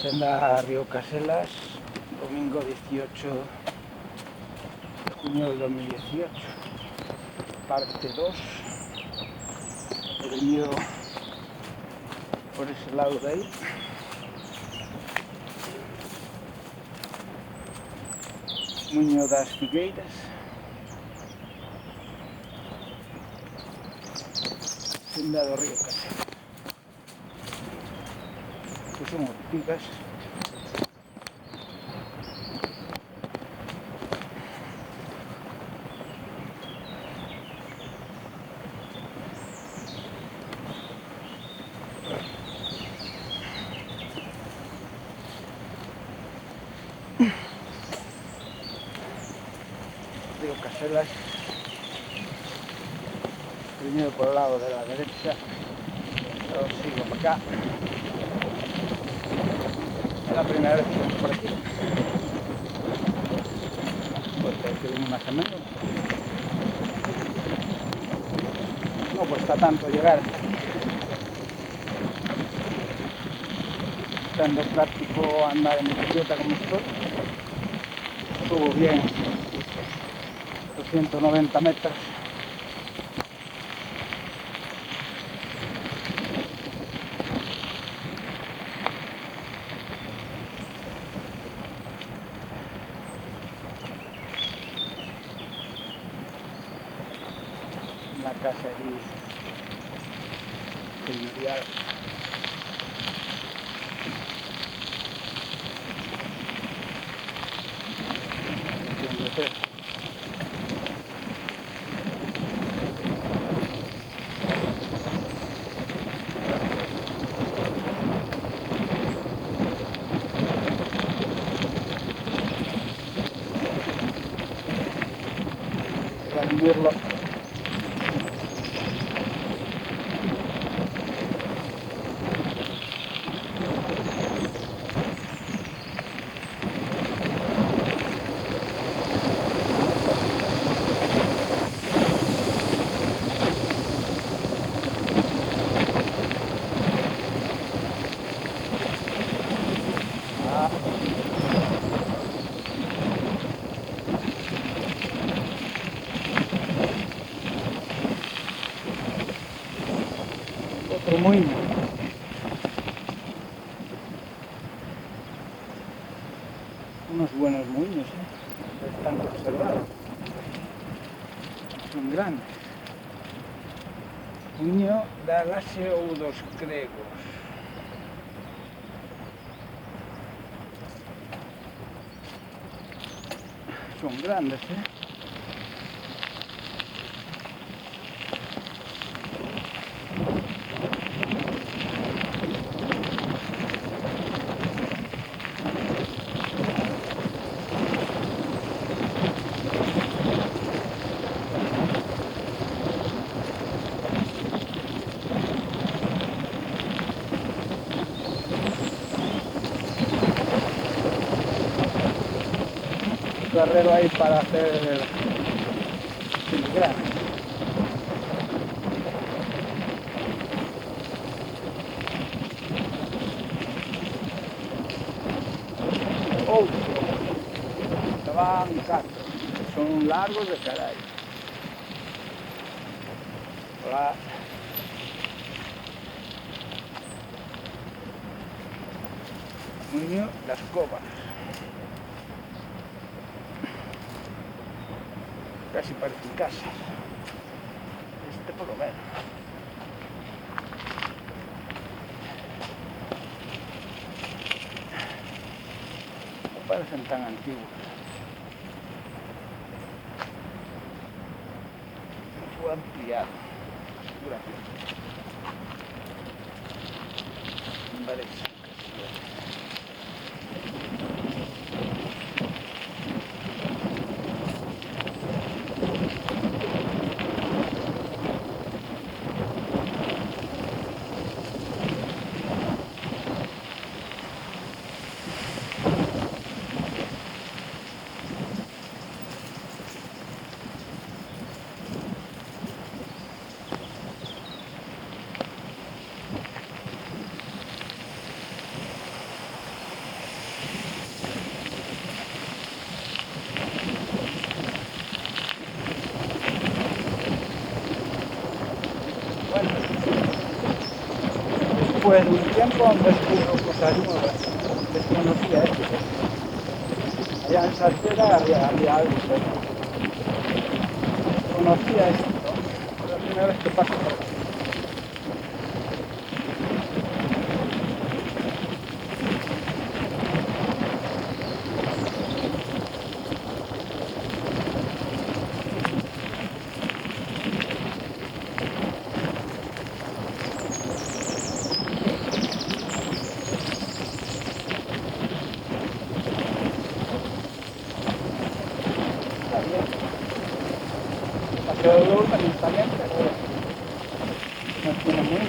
Senda Río Caselas, domingo 18 de junio de 2018, parte 2. He venido por ese lado de ahí. Muño das Figueiras, senda do Río Caselas. Que son ortigas. Río Caselas, primero por el lado de la derecha, luego sigo para acá. Es la primera vez que vengo por aquí, porque que vengo más o menos. No cuesta tanto llegar, estando práctico andar en bicicleta como estoy. Subo bien 290 metros. Una casa ahí señorial. Para vivirlo. Otro muño. Unos buenos muños, están conservados. Son grandes. Muño da Laxe ou dos Gregos. Son grandes, Carrero ahí para hacer filigrana. Outro. Estaban 4. Son largos de caray. Hola. Muño das Covas. Casi parece casa. Este por lo menos. No parecen tan antiguos. Fue ampliado. Gracias. Parece. Bueno, después de un tiempo descubro cosas nuevas. Desconocía esto. Allá en Salceda había algo, pero conocía esto. Es la primera vez que paso por aquí. Está bien. Paseo de Urban está bien, pero no tiene muy.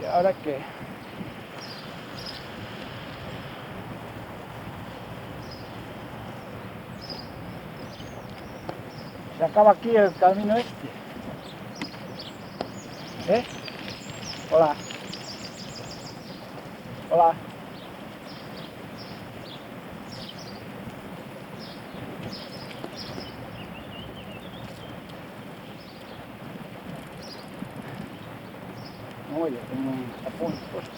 ¿Y ahora qué? Se acaba aquí el camino este. ¿Eh? Hola. Hola. No, yo tengo un tapón puesto.